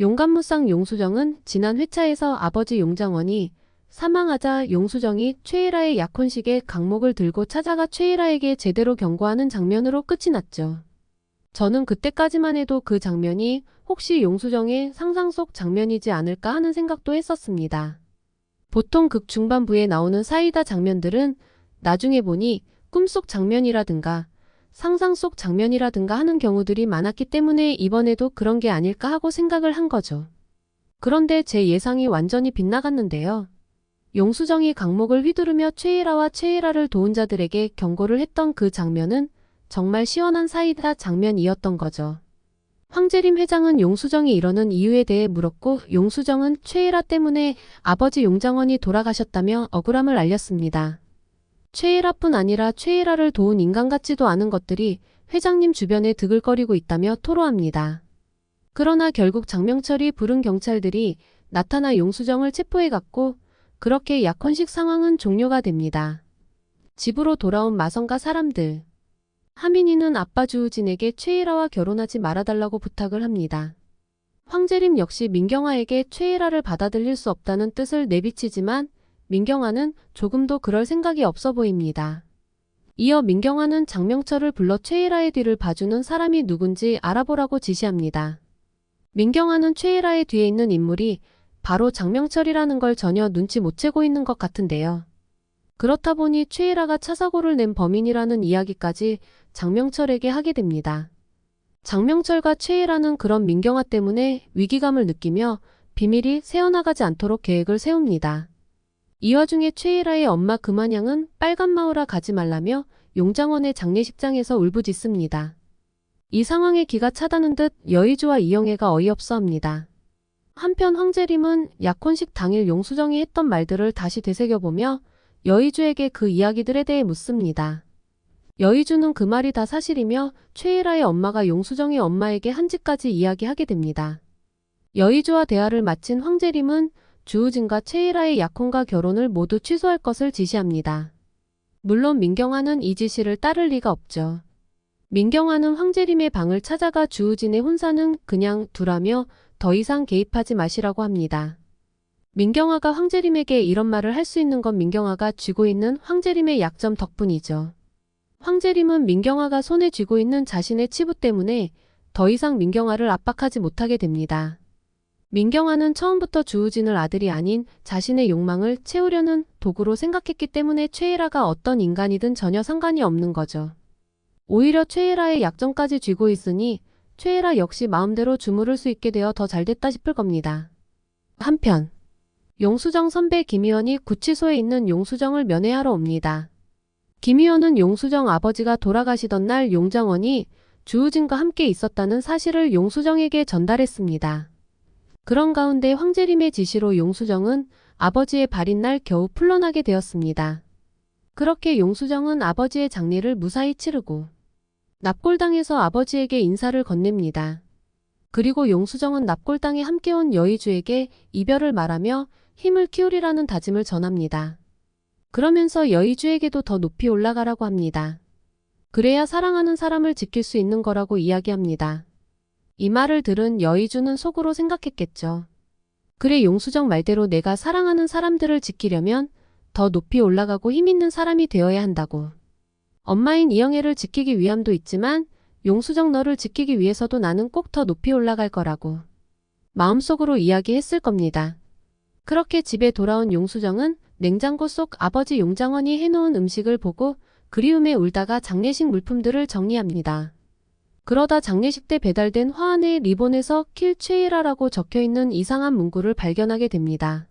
용감무쌍 용수정은 지난 회차에서 아버지 용장원이 사망하자 용수정이 최애라의 약혼식에 강목을 들고 찾아가 최애라에게 제대로 경고하는 장면으로 끝이 났죠. 저는 그때까지만 해도 그 장면이 혹시 용수정의 상상 속 장면이지 않을까 하는 생각도 했었습니다. 보통 극 중반부에 나오는 사이다 장면들은 나중에 보니 꿈속 장면이라든가 상상 속 장면이라든가 하는 경우들이 많았기 때문에 이번에도 그런 게 아닐까 하고 생각을 한 거죠. 그런데 제 예상이 완전히 빗나갔는데요. 용수정이 강목을 휘두르며 최애라와 최애라를 도운 자들에게 경고를 했던 그 장면은 정말 시원한 사이다 장면이었던 거죠. 황재림 회장은 용수정이 이러는 이유에 대해 물었고 용수정은 최애라 때문에 아버지 용장원이 돌아가셨다며 억울함을 알렸습니다. 최애라뿐 아니라 최애라를 도운 인간 같지도 않은 것들이 회장님 주변에 드글거리고 있다며 토로합니다. 그러나 결국 장명철이 부른 경찰들이 나타나 용수정을 체포해갔고 그렇게 약혼식 상황은 종료가 됩니다. 집으로 돌아온 마성과 사람들. 하민이는 아빠 주우진에게 최애라와 결혼하지 말아달라고 부탁을 합니다. 황재림 역시 민경아에게 최애라를 받아들일 수 없다는 뜻을 내비치지만 민경아는 조금도 그럴 생각이 없어 보입니다. 이어 민경아는 장명철을 불러 최애라의 뒤를 봐주는 사람이 누군지 알아보라고 지시합니다. 민경아는 최애라의 뒤에 있는 인물이 바로 장명철이라는 걸 전혀 눈치 못 채고 있는 것 같은데요. 그렇다 보니 최애라가 차사고를 낸 범인이라는 이야기까지 장명철에게 하게 됩니다. 장명철과 최애라는 그런 민경아 때문에 위기감을 느끼며 비밀이 새어나가지 않도록 계획을 세웁니다. 이 와중에 최애라의 엄마 금한양은 빨간마을아 가지 말라며 용장원의 장례식장에서 울부짖습니다. 이 상황에 기가 차다는 듯 여의주와 이영애가 어이없어합니다. 한편 황재림은 약혼식 당일 용수정이 했던 말들을 다시 되새겨보며 여의주에게 그 이야기들에 대해 묻습니다. 여의주는 그 말이 다 사실이며 최애라의 엄마가 용수정의 엄마에게 한 짓까지 이야기하게 됩니다. 여의주와 대화를 마친 황재림은 주우진과 최애라의 약혼과 결혼을 모두 취소할 것을 지시합니다. 물론 민경아는 이 지시를 따를 리가 없죠. 민경아는 황재림의 방을 찾아가 주우진의 혼사는 그냥 두라며 더 이상 개입하지 마시라고 합니다. 민경아가 황재림에게 이런 말을 할 수 있는 건 민경아가 쥐고 있는 황재림의 약점 덕분이죠. 황재림은 민경아가 손에 쥐고 있는 자신의 치부 때문에 더 이상 민경아를 압박하지 못하게 됩니다. 민경아는 처음부터 주우진을 아들이 아닌 자신의 욕망을 채우려는 도구로 생각했기 때문에 최애라가 어떤 인간이든 전혀 상관이 없는 거죠. 오히려 최애라의 약점까지 쥐고 있으니 최애라 역시 마음대로 주무를 수 있게 되어 더 잘됐다 싶을 겁니다. 한편 용수정 선배 김희원이 구치소에 있는 용수정을 면회하러 옵니다. 김희원은 용수정 아버지가 돌아가시던 날 용장원이 주우진과 함께 있었다는 사실을 용수정에게 전달했습니다. 그런 가운데 황재림의 지시로 용수정은 아버지의 발인 날 겨우 풀려나게 되었습니다. 그렇게 용수정은 아버지의 장례를 무사히 치르고 납골당에서 아버지에게 인사를 건넵니다. 그리고 용수정은 납골당에 함께 온 여의주에게 이별을 말하며 힘을 키우리라는 다짐을 전합니다. 그러면서 여의주에게도 더 높이 올라가라고 합니다. 그래야 사랑하는 사람을 지킬 수 있는 거라고 이야기합니다. 이 말을 들은 여의주는 속으로 생각했겠죠. 그래, 용수정 말대로 내가 사랑하는 사람들을 지키려면 더 높이 올라가고 힘있는 사람이 되어야 한다고. 엄마인 이영애를 지키기 위함도 있지만 용수정 너를 지키기 위해서도 나는 꼭 더 높이 올라갈 거라고 마음속으로 이야기했을 겁니다. 그렇게 집에 돌아온 용수정은 냉장고 속 아버지 용장원이 해놓은 음식을 보고 그리움에 울다가 장례식 물품들을 정리합니다. 그러다 장례식 때 배달된 화환의 리본에서 킬 최애라라고 적혀있는 이상한 문구를 발견하게 됩니다.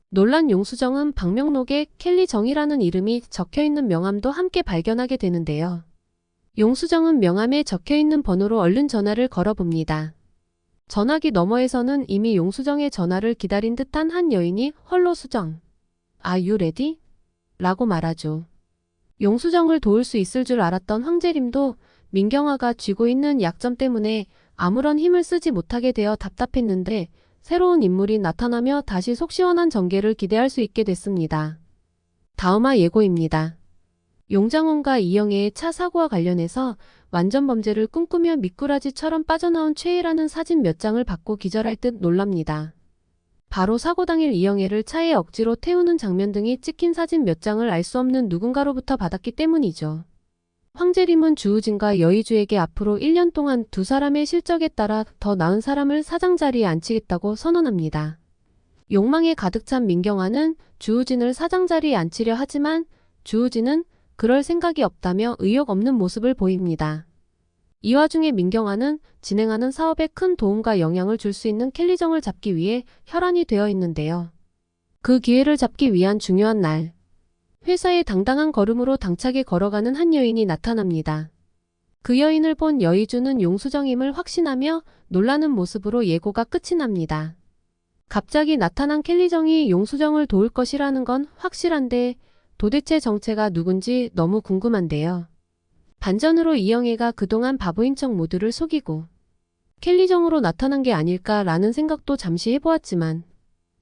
놀란 용수정은 방명록에 켈리 정이라는 이름이 적혀있는 명함도 함께 발견하게 되는데요. 용수정은 명함에 적혀있는 번호로 얼른 전화를 걸어봅니다. 전화기 너머에서는 이미 용수정의 전화를 기다린 듯한 한 여인이 헐로 수정, Are you ready? 라고 말하죠. 용수정을 도울 수 있을 줄 알았던 황재림도 민경아가 쥐고 있는 약점 때문에 아무런 힘을 쓰지 못하게 되어 답답했는데 새로운 인물이 나타나며 다시 속 시원한 전개를 기대할 수 있게 됐습니다. 다음화 예고입니다. 용장원과 이영애의 차 사고와 관련해서 완전 범죄를 꿈꾸며 미꾸라지처럼 빠져나온 최애라는 사진 몇 장을 받고 기절할 듯 놀랍니다. 바로 사고 당일 이영애를 차에 억지로 태우는 장면 등이 찍힌 사진 몇 장을 알 수 없는 누군가로부터 받았기 때문이죠. 황재림은 주우진과 여의주에게 앞으로 1년 동안 두 사람의 실적에 따라 더 나은 사람을 사장 자리에 앉히겠다고 선언합니다. 욕망에 가득 찬 민경화는 주우진을 사장 자리에 앉히려 하지만 주우진은 그럴 생각이 없다며 의욕 없는 모습을 보입니다. 이 와중에 민경화는 진행하는 사업에 큰 도움과 영향을 줄 수 있는 켈리정을 잡기 위해 혈안이 되어 있는데요. 그 기회를 잡기 위한 중요한 날, 회사에 당당한 걸음으로 당차게 걸어가는 한 여인이 나타납니다. 그 여인을 본 여의주는 용수정임을 확신하며 놀라는 모습으로 예고가 끝이 납니다. 갑자기 나타난 켈리정이 용수정을 도울 것이라는 건 확실한데 도대체 정체가 누군지 너무 궁금한데요. 반전으로 이영애가 그동안 바보인 척 모두를 속이고 켈리정으로 나타난 게 아닐까라는 생각도 잠시 해보았지만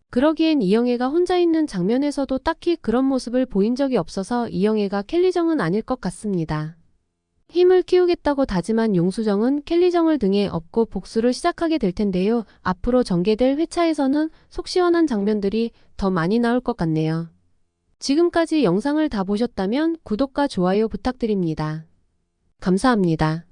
그러기엔 이영애가 혼자 있는 장면에서도 딱히 그런 모습을 보인 적이 없어서 이영애가 켈리정은 아닐 것 같습니다. 힘을 키우겠다고 다짐한 용수정은 켈리정을 등에 업고 복수를 시작하게 될 텐데요. 앞으로 전개될 회차에서는 속 시원한 장면들이 더 많이 나올 것 같네요. 지금까지 영상을 다 보셨다면 구독과 좋아요 부탁드립니다. 감사합니다.